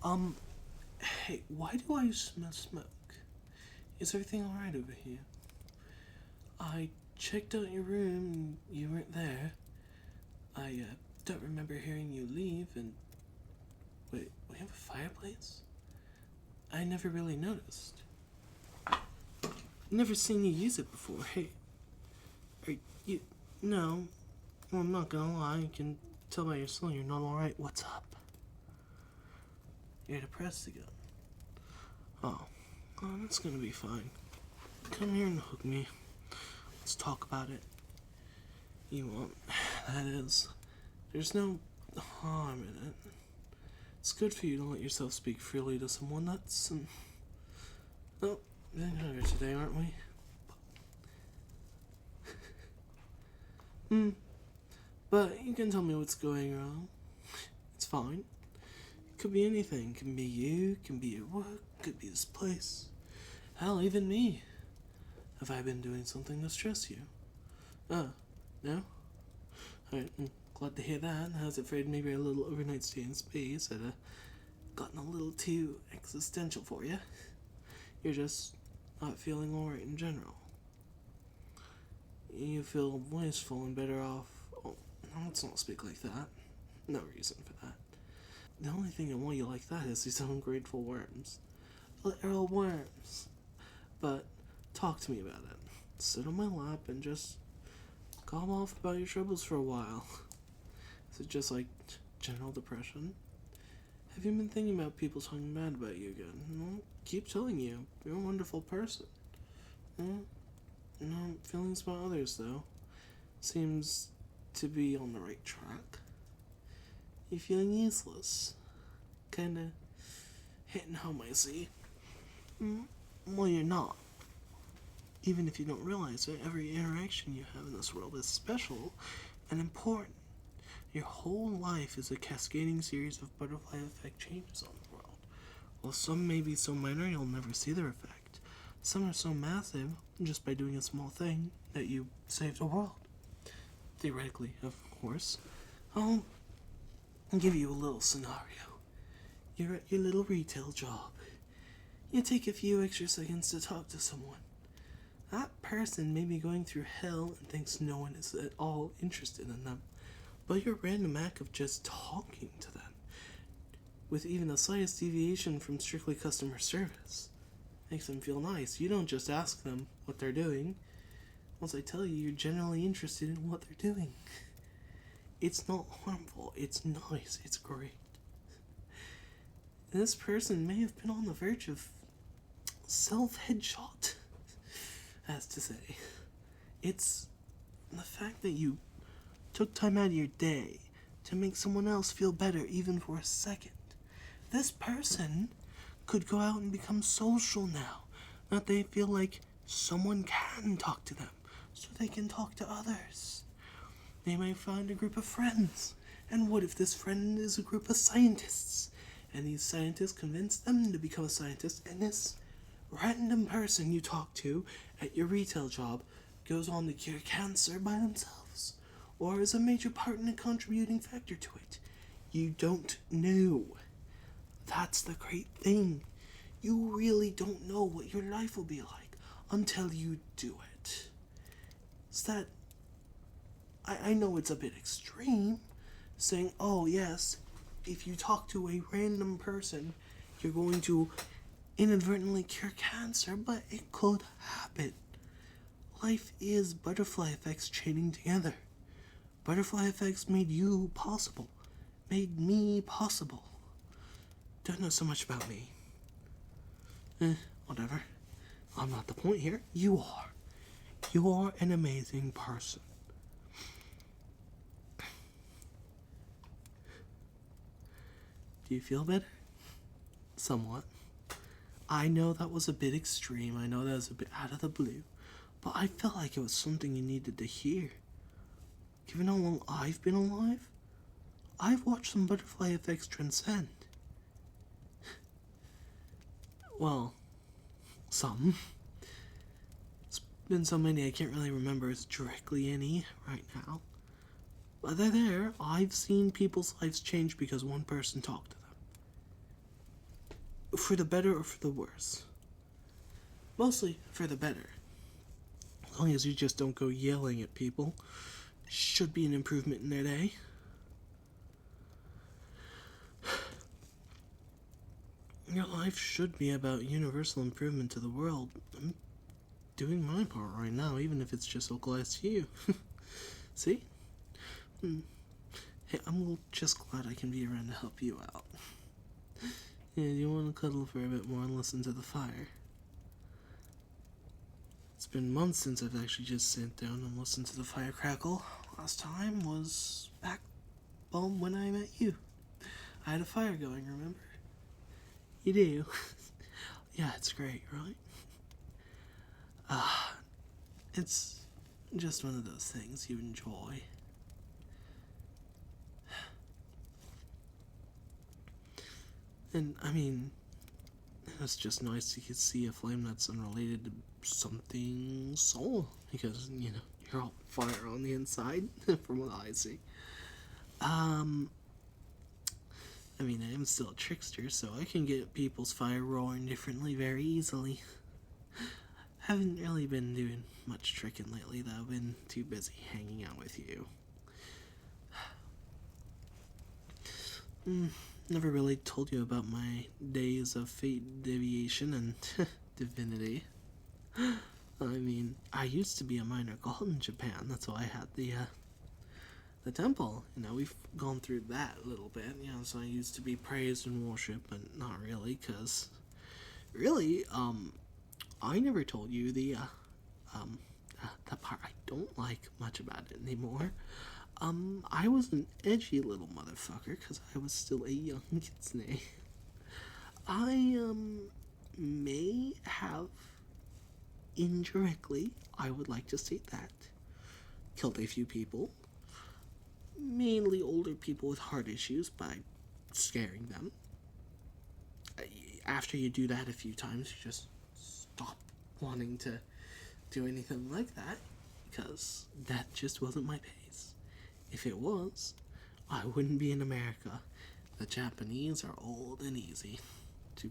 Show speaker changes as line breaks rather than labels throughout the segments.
Um, hey, why do I smell smoke? Is everything alright over here? I checked out your room and you weren't there. I don't remember hearing you leave, and wait, we have a fireplace? I never really noticed. Never seen you use it before. Hey, are you... No. Well, I'm not gonna lie, I can tell by your smell you're not alright. What's up? You're depressed again. Oh, that's gonna be fine. Come here and hug me. Let's talk about it. You won't. That is. There's no harm in it. It's good for you to let yourself speak freely to someone that's... Oh, we're here today, aren't we? But you can tell me what's going wrong. It's fine. It could be anything. It can be you, it can be your work, it could be this place. Hell, even me. Have I been doing something to stress you? No? Alright, I'm glad to hear that. I was afraid maybe a little overnight stay in space had gotten a little too existential for you. You're just not feeling alright in general. You feel wasteful and better off. Oh, let's not speak like that. No reason for that. The only thing I want you like that is these ungrateful worms. Literal worms. But talk to me about it. Sit on my lap and just calm off about your troubles for a while. Is it just like general depression? Have you been thinking about people talking bad about you again? Well, keep telling you. You're a wonderful person. No feelings about others, though. Seems to be on the right track. You're feeling useless. Kinda hitting home, I see. Well, you're not. Even if you don't realize it, every interaction you have in this world is special and important. Your whole life is a cascading series of butterfly effect changes on the world. While some may be so minor you'll never see their effect, some are so massive, just by doing a small thing, that you save the world. Theoretically, of course. I'll give you a little scenario. You're at your little retail job. You take a few extra seconds to talk to someone. That person may be going through hell and thinks no one is at all interested in them, but your random act of just talking to them, with even the slightest deviation from strictly customer service, makes them feel nice. You don't just ask them what they're doing. Once I tell you, you're generally interested in what they're doing. It's not harmful, it's nice, it's great. This person may have been on the verge of self-headshot, as to say. It's the fact that you took time out of your day to make someone else feel better even for a second. This person could go out and become social now, that they feel like someone can talk to them, so they can talk to others. They might find a group of friends, and what if this friend is a group of scientists, and these scientists convince them to become a scientist, and this random person you talk to at your retail job goes on to cure cancer by themselves, or is a major part in a contributing factor to it. You don't know. That's the great thing. You really don't know what your life will be like until you do it. It's that... I know it's a bit extreme, saying, oh yes, if you talk to a random person, you're going to inadvertently cure cancer, but it could happen. Life is butterfly effects chaining together. Butterfly effects made you possible, made me possible. Don't know so much about me. Whatever. I'm not the point here. You are. You are an amazing person. Do you feel better? Somewhat. I know that was a bit extreme. I know that was a bit out of the blue. But I felt like it was something you needed to hear. Given how long I've been alive, I've watched some butterfly effects transcend. Well, some. It's been so many I can't really remember directly any right now. But they're there. I've seen people's lives change because one person talked to them. For the better or for the worse? Mostly for the better. As long as you just don't go yelling at people, should be an improvement in their day. Your life should be about universal improvement to the world. I'm doing my part right now, even if it's just localized to you. See? Hey, I'm just glad I can be around to help you out. Yeah, you want to cuddle for a bit more and listen to the fire? It's been months since I've actually just sat down and listened to the fire crackle. Last time was back, well, when I met you. I had a fire going, remember? You do? Yeah, it's great, right? It's just one of those things you enjoy. And, I mean, it's just nice to see a flame that's unrelated to something soul. Because, you know, you're all fire on the inside, from what I see. I mean, I am still a trickster, so I can get people's fire roaring differently very easily. Haven't really been doing much tricking lately, though. I've been too busy hanging out with you. Never really told you about my days of fate deviation and divinity. I mean, I used to be a minor god in Japan. That's why I had the temple. You know, we've gone through that a little bit. You know, so I used to be praised and worshipped, but not really, because really, I never told you the part I don't like much about it anymore. I was an edgy little motherfucker because I was still a young kitsune. I, may have, indirectly, I would like to state that, killed a few people. Mainly older people with heart issues by scaring them. After you do that a few times, you just stop wanting to do anything like that, because that just wasn't my pace. If it was, I wouldn't be in America. The Japanese are old and easy to,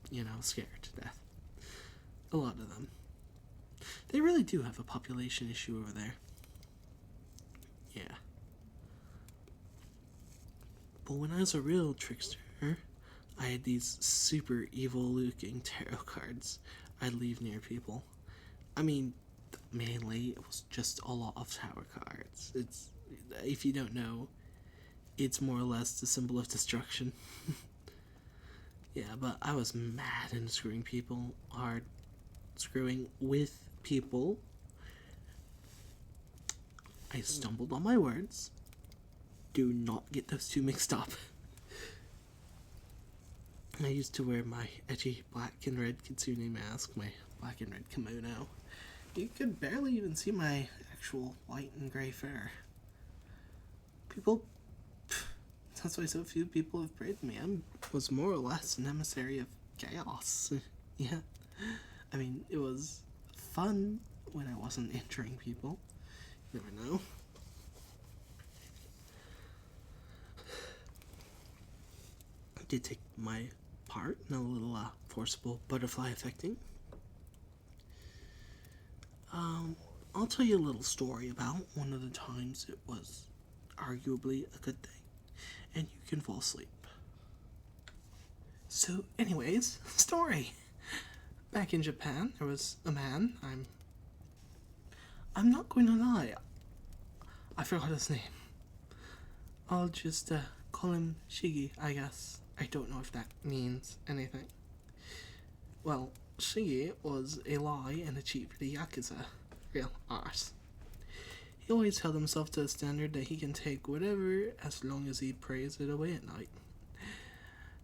you know, scare to death. A lot of them. They really do have a population issue over there. Yeah. But when I was a real trickster, I had these super evil-looking tarot cards I'd leave near people. I mean, mainly it was just a lot of tower cards. It's, if you don't know, it's more or less the symbol of destruction. Yeah, but I was mad and screwing people hard. Screwing with people. I stumbled on my words. Do not get those two mixed up. I used to wear my edgy black and red Kitsune mask, my black and red kimono. You could barely even see my actual white and gray fur. People, that's why so few people have praised me. I was more or less an emissary of chaos. Yeah. I mean, it was fun when I wasn't injuring people. You never know. I did take my part in a little forcible butterfly affecting. I'll tell you a little story about one of the times it was arguably a good thing, and you can fall asleep. So, anyways, story. Back in Japan, there was a man. I'm not going to lie. I forgot his name. I'll just call him Shigi, I guess. I don't know if that means anything. Well, Shigi was a lie and a cheat for the Yakuza. Real arse. He always held himself to a standard that he can take whatever as long as he prays it away at night.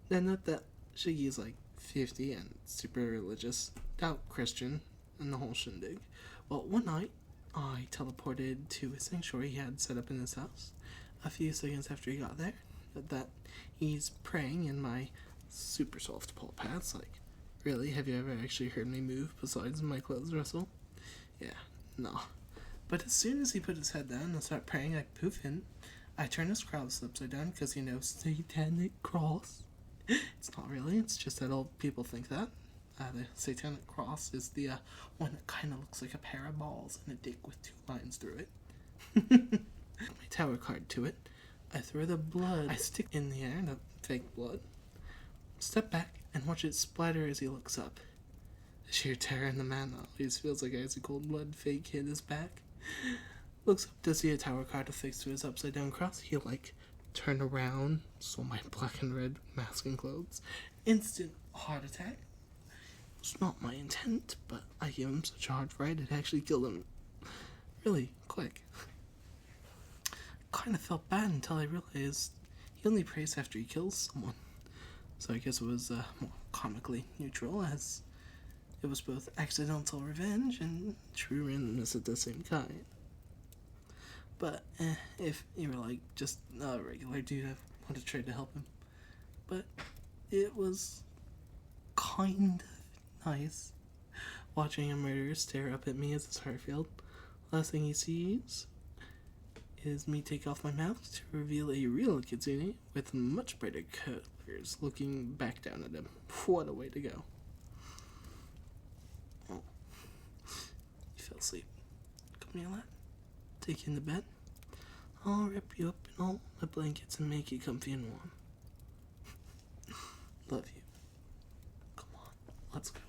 Then not that Shigi is like 50 and super religious, devout Christian, and the whole shindig. Well, one night, I teleported to a sanctuary he had set up in his house. A few seconds after he got there, that he's praying in my super soft paw pads. Like, really? Have you ever actually heard me move besides my clothes rustle? Yeah, no. But as soon as he put his head down and started praying, I poof in. I turned his cross upside down because, you know, satanic cross. It's not really, it's just that old people think that. The satanic cross is the one that kind of looks like a pair of balls and a dick with two lines through it. My tower card to it. I throw the blood I stick in the air, the fake blood. Step back and watch it splatter as he looks up. The sheer terror in the man always feels like icy cold blood fake hit his back. Looks up to see a tower card affixed to his upside down cross. He turn around, saw my black and red masking clothes. Instant heart attack. It's not my intent, but I gave him such a hard fright it actually killed him really quick. Kind of felt bad until I realized he only prays after he kills someone. So I guess it was more comically neutral, as it was both accidental revenge and true randomness at the same time. But if you were like just a regular dude, I would have tried to help him. But it was kind of nice watching a murderer stare up at me as his heart failed. Last thing he sees is me take off my mask to reveal a real Kitsune with much brighter colors looking back down at him. What a way to go. Oh, you fell asleep. Come here, lad. Take you in the bed. I'll wrap you up in all my blankets and make you comfy and warm. Love you. Come on, let's go.